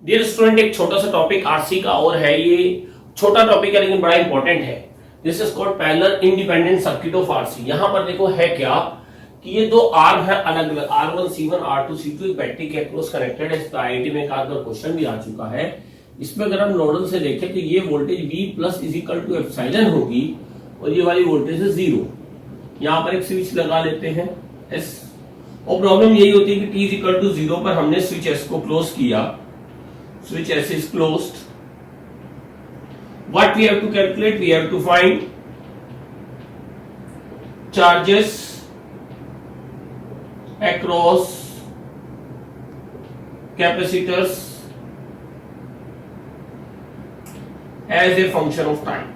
Dear student, एक छोटा सा टॉपिक आरसी का और है। ये छोटा टॉपिक है लेकिन बड़ा इंपॉर्टेंट है। This is called parallel independent circuit of RC. यहां पर देखो है क्या कि ये दो आर्म है अलग अलग, R1 C1 R2 C2 एक बैटरी के अक्रॉस कनेक्टेड है। इस आईआईटी में एक आध बार क्वेश्चन भी आ चुका है। इसमें अगर हम नोडल से देखें तो ये voltage V plus is equal to epsilon होगी और ये वाली वोल्टेज है 0। यहाँ पर एक स्विच लगा लेते हैं S, और प्रॉब्लम यही होती है कि T इज इक्वल टू 0 पर हमने स्विच S को क्लोज किया। Switch S is closed. What we have to calculate? We have to find charges across capacitors as a function of time.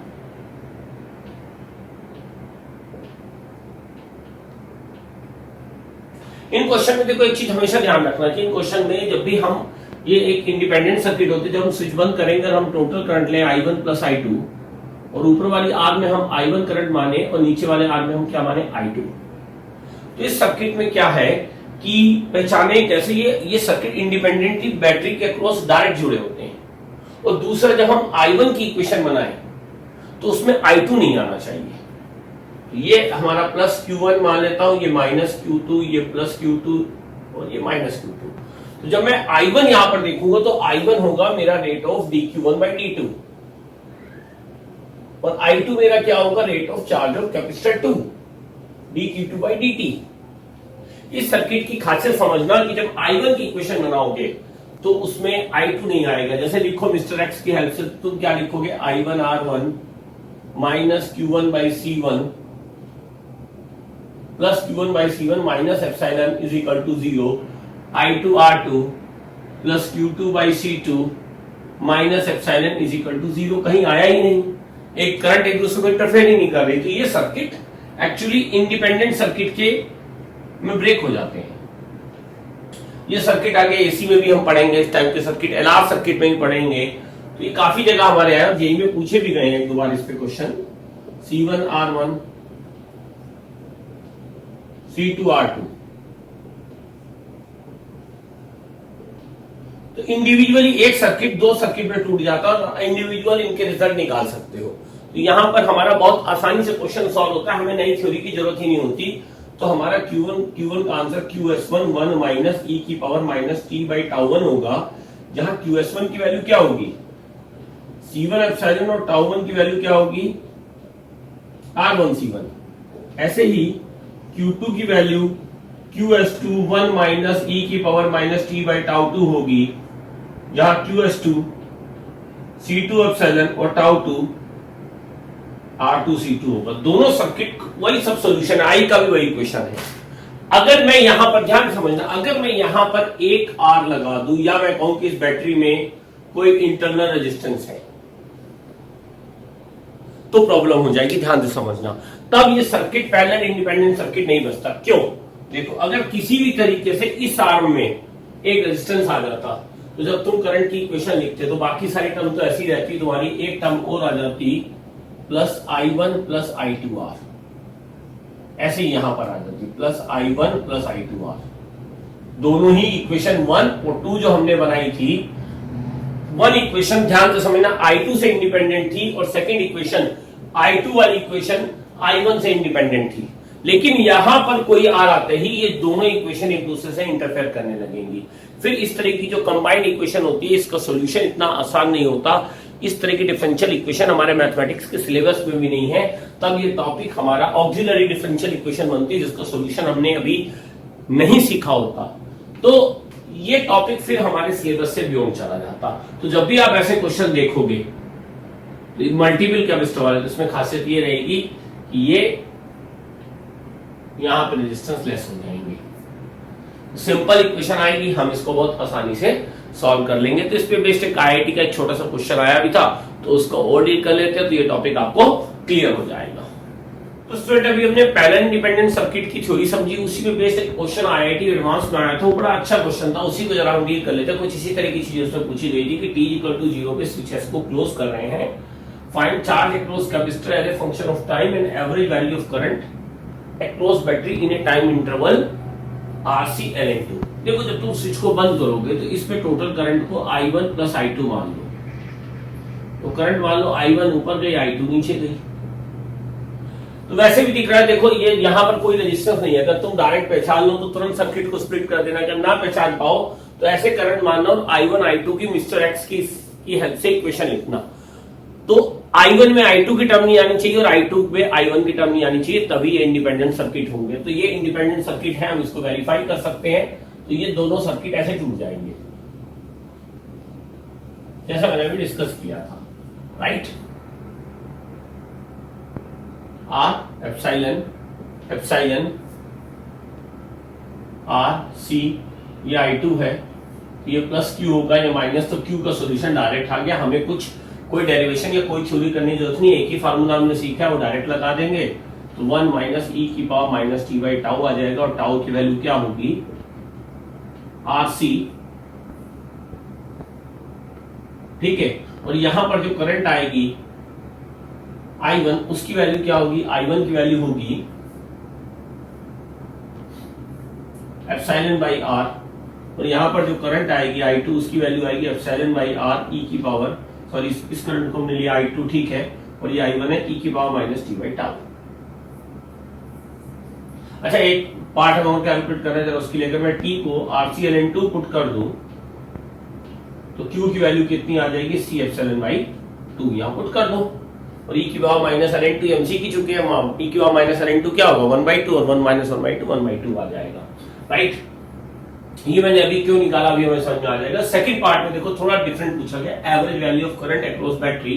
In question में देखो एक चीज हमेशा ध्यान रखना कि इन क्वेश्चन में जब भी हम ये एक इंडिपेंडेंट सर्किट होती है, जब हम स्विच बंद करेंगे हम टोटल करंट लें I1 प्लस I2 और ऊपर वाली आर में हम I1 करंट माने और नीचे वाले आर में हम क्या माने I2। तो इस सर्किट में क्या है कि पहचाने कैसे ये सर्किट इंडिपेंडेंटली बैटरी के अक्रॉस डायरेक्ट जुड़े होते हैं। और दूसरा, जब हम I1 की इक्वेशन बनाए तो उसमें I2 नहीं आना चाहिए। ये हमारा प्लस Q1 मान लेता हूं, ये माइनस Q2, ये प्लस Q2 और ये माइनस Q2। तो जब मैं I1 यहां पर देखूंगा तो I1 होगा मेरा rate of dQ1 by dt और I2 मेरा क्या होगा, rate of charge of capacitor 2 dQ2 by dt। इस सर्किट की खासियत समझना कि जब I1 की इक्वेशन बनाओगे तो उसमें I2 नहीं आएगा। जैसे लिखो मिस्टर एक्स की हेल्प से तुम क्या लिखोगे, I1 R1 minus Q1 by C1 plus Q1 by C1 minus epsilon is equal to 0, I2 R2 plus Q2 by C2 minus epsilon is equal to 0। कहीं आया ही नहीं, एक करंट एक दूसरे को इंटरफेयर ही नहीं कर रही। तो ये सर्किट एक्चुअली इंडिपेंडेंट सर्किट के में ब्रेक हो जाते हैं। ये सर्किट आगे एसी में भी हम पढ़ेंगे, इस टाइप के सर्किट एलआर सर्किट में भी पढ़ेंगे। तो ये काफी जगह हमारे आया, जेई में पूछे भी गए हैं एक दो बार इस पे question. C1 R1 C2 R2। तो इंडिविजुअली एक सर्किट दो सर्किट में टूट जाता है और इंडिविजुअल इनके रिजल्ट निकाल सकते हो। तो यहां पर हमारा बहुत आसानी से क्वेश्चन सॉल्व होता है, हमें नई थ्योरी की जरूरत ही नहीं होती। तो हमारा Q1 का आंसर QS1 1 माइनस e की power minus t by tau 1 होगा, जहां QS1 की वैल्यू क्या होगी, C1 एप्सिलॉन और टाउ 1 की वैल्यू क्या होगी, R1 C1। ऐसे ही Q2 की वैल्यू QS2 1 माइनस e की power minus t by tau 2 होगी, जहां QS2 C2 एप्सिलॉन और टाउ 2 R2 C2 होगा। दोनों सर्किट वही सब सॉल्यूशन, आई का भी वही इक्वेशन है। अगर मैं यहां पर ध्यान समझना, अगर मैं यहां पर एक R लगा दूं या मैं कहूं कि इस बैटरी में कोई इंटरनल रेजिस्टेंस है तो प्रॉब्लम हो जाएगी। ध्यान से समझना, तब ये सर्किट पैरेलल इंडिपेंडेंट सर्किट नहीं बचता। क्यों? देखो, अगर किसी भी तरीके से इस आर्म में एक रेजिस्टेंस आ जाता तो जब तुम करंट की इक्वेशन लिखते तो बाकी सारी टर्म तो ऐसी रहती, तुम्हारी एक टर्म और आ जाती प्लस I1 प्लस I2R। ऐसे ही यहां पर आ जाती प्लस I1 प्लस I2R। दोनों ही इक्वेशन 1 और 2 जो हमने बनाई थी, वन इक्वेशन ध्यान से समझना I2 से इंडिपेंडेंट थी और सेकंड इक्वेशन I2 वाली इक्वेशन I1 से इंडिपेंडेंट थी। लेकिन यहां पर कोई आर आते ही ये दोनों इक्वेशन एक दूसरे से इंटरफेयर करने लगेंगी। फिर इस तरह की जो कंबाइंड इक्वेशन होती है, इसका सॉल्यूशन इतना आसान नहीं होता। इस तरह की डिफरेंशियल इक्वेशन हमारे मैथमेटिक्स के सिलेबस में भी नहीं है। तब ये टॉपिक हमारा ऑक्सिलरी डिफरेंशियल इक्वेशन बनती है, जिसका सॉल्यूशन हमने अभी नहीं सीखा होता। तो ये टॉपिक फिर हमारे सिलेबस से बियॉन्ड चला जाता। तो जब भी आप ऐसे क्वेश्चन देखोगे मल्टीपल कैपेसिटर वाले, तो इसमें खासियत ये रहेगी कि ये यहां पर रेजिस्टेंस लेस हो जाएंगे। सिंपल इक्वेशन आएगी, हम इसको बहुत आसानी से सॉल्व कर लेंगे। तो इस पे बेस्ड एक आईआईटी का एक छोटा सा क्वेश्चन आया भी था, तो उसको और डील कर लेते हैं, तो ये टॉपिक आपको क्लियर हो जाएगा। तो स्टूडेंट, अभी हमने पैरेलल इंडिपेंडेंट सर्किट की थ्योरी समझी, उसी पे बेस्ड एक क्वेश्चन आईआईटी एडवांस में आया था, वो बड़ा अच्छा क्वेश्चन था, उसी को जरा हम डील कर लेते हैं। कुछ इसी तरह की चीजें उसमें पूछी गई थी कि t इक्वल टू 0 पे स्विच S को क्लोज कर रहे हैं, find charge across capacitor as a function of time and average value of current across battery in a time interval RC ln2। देखो जब तुम स्विच को बंद करोगे तो इसमें टोटल करंट को I1 प्लस I2 मान लो, तो करंट मान लो I1 ऊपर गई I2 नीचे गई, तो वैसे भी दिख रहा है। देखो ये यहाँ पर कोई रेजिस्टेंस नहीं है, अगर तुम डायरेक्ट पहचान लो तो तुरंत सर्किट को स्प्लिट कर देना, जब ना पहचान पाओ तो ऐसे करंट मानना और I1 I2 की मिक्सचर एक्स की हेल्प से इक्वेशन लिखना। तो I1 में I2 की टर्म नहीं आनी चाहिए और I2 में I1 की टर्म नहीं आनी चाहिए, तभी ये इंडिपेंडेंट सर्किट होंगे। तो ये इंडिपेंडेंट सर्किट है, हम इसको वेरीफाई कर सकते हैं। तो ये दोनों सर्किट ऐसे टूट जाएंगे जैसा मैंने अभी डिस्कस किया था, right. R epsilon epsilon R C, ये I2 है, ये प्लस क्यू होगा या माइनस, तो क्यू का सोल्यूशन डायरेक्ट आ गया। हमें कुछ कोई डेरिवेशन या कोई थ्योरी करने की जरूरत नहीं है, एक ही फार्मूला हमने सीखा है वो डायरेक्ट लगा देंगे। तो 1 माइनस ई की power minus T by tau आ जाएगा, और टाउ की वैल्यू क्या होगी आर सी, ठीक है। और यहां पर जो करंट आएगी I1, उसकी वैल्यू क्या होगी, I1 की वैल्यू होगी एप्सिलॉन बाई आर, और यहां पर जो करंट आएगी I2, उसकी वैल्यू आएगी एप्सिलॉन बाई आर ई की पावर, सॉरी इस करंट को हमने लिया I2, ठीक है, और ये I1 है ई की power minus T by tau. अच्छा एक पार्ट हम और कैलकुलेट कर रहे हैं, उसके लिए अगर मैं टी को RCln2 पुट कर दूं तो Q की वैल्यू कितनी आ जाएगी, C एप्सिलॉन बाई 2 यहां पुट कर दो, और e की पावर माइनस ln2 MC की चुके हैं हम, e की पावर माइनस ln2 क्या होगा 1/2, और 1 माइनस 1/2 1/2 आ जाएगा, राइट। ये मैंने अभी क्यों निकाला, अभी हमें समझ में आ जाएगा। सेकंड पार्ट में देखो थोड़ा डिफरेंट पूछा गया, average value of current across battery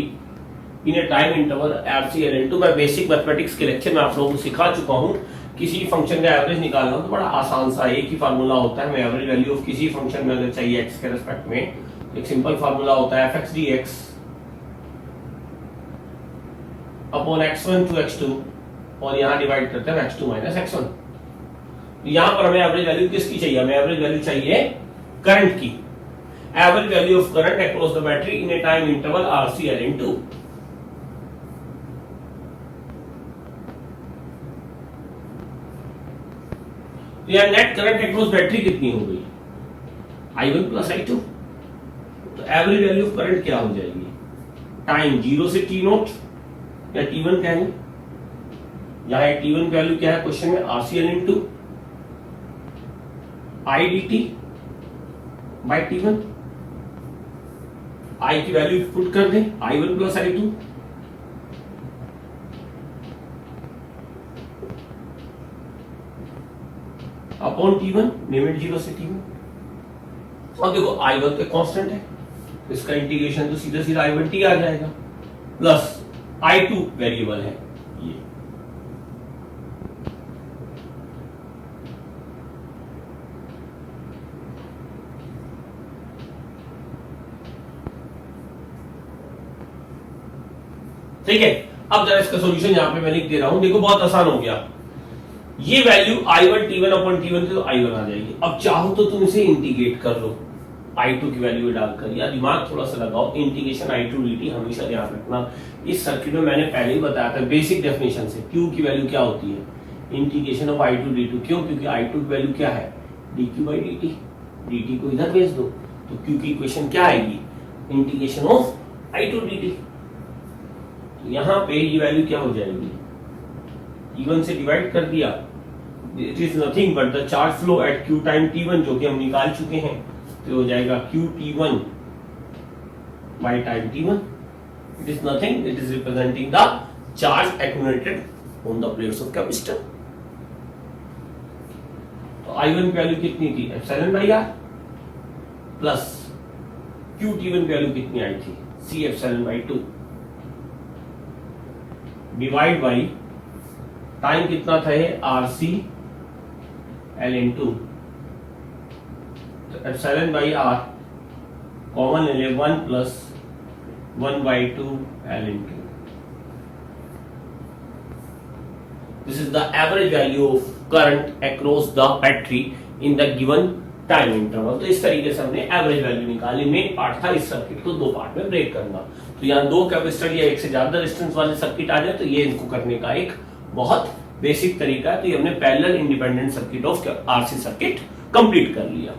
in A time interval RCln2। मैं बेसिक मैथमेटिक्स के लेक्चर में आप लोगों को सिखा चुका हूं, किसी फंक्शन का एवरेज निकालना तो बड़ा आसान सा एक ही फार्मूला होता है। मैं एवरेज वैल्यू ऑफ किसी फंक्शन में अगर चाहिए x के रिस्पेक्ट में, एक सिंपल फार्मूला होता है fx dx upon x1 to x2, और यहां डिवाइड करते हैं x2 माइनस x1। यहां पर हमें एवरेज वैल्यू किसकी चाहिए, हमें एवरेज वैल्यू चाहिए करंट की, average value of current across the battery in A time interval RCln2। तो यार नेट करंट अक्रॉस बैटरी कितनी हो गई, I1 प्लस I2। तो एवरेज वैल्यू ऑफ करंट क्या हो जाएगी, टाइम 0 से t नोट या t1 क्या है, यहां t1 वैल्यू क्या है क्वेश्चन में, RCln2 I dt by t1, I की वैल्यू पुट कर दें I1 plus I2, upon t1 limit 0 से t1। और देखो I1 तो कांस्टेंट है, इसका इंटीग्रेशन तो सीधा सीधा I1t आ जाएगा, प्लस I2 वेरिएबल है ये, ठीक है। अब जरा इसका सॉल्यूशन यहां पे मैं लिख दे रहा हूं, देखो बहुत आसान हो गया। ये value I1 T1 upon T1 की तो I1 आ जाएगी। अब चाहो तो तुम इसे इंटीग्रेट कर लो I2 की वैल्यू डालकर, या दिमाग थोड़ा सा लगाओ, इंटीग्रेशन I2 dt हमेशा ध्यान रखना। इस सर्किट में मैंने पहले ही बताया था बेसिक डेफिनेशन से, Q की वैल्यू क्या होती है, इंटीग्रेशन ऑफ I2 d2। क्यों, क्योंकि I2 की वैल्यू क्या है dq बाई dt, dt को इधर भेज दो तो Q की इक्वेशन क्या आएगी, इंटीग्रेशन ऑफ I2 dt। तो यहां पे ये वैल्यू क्या हो जाएगी, T1 से डिवाइड कर दिया, it is nothing but the charge flow at Q time T1 जो कि हम निकाल चुके हैं, तो हो जाएगा Q T1 by time T1। It is nothing, it is representing the charge accumulated on the plates of capacitor. तो I1 की वैल्यू कितनी थी, epsilon by R, plus Q T1 की वैल्यू कितनी आई थी, C epsilon by 2, divide by time कितना था ये RC ln2, तो एप्सिलॉन बाई आर कॉमन ले ले 1 plus 1/2 ln2। This is the average value of current across the battery in the given time interval. तो इस तरीके से हमने एवरेज वैल्यू निकाली। मेन पार्ट था इस सर्किट को दो पार्ट में ब्रेक करना। तो यहाँ दो कैपेसिटर या एक से ज्यादा रेजिस्टेंस वाले सर्किट आ जाए तो ये इनको करने का एक बहुत बेसिक तरीका है। तो ये हमने parallel independent circuit of RC circuit complete कर लिया।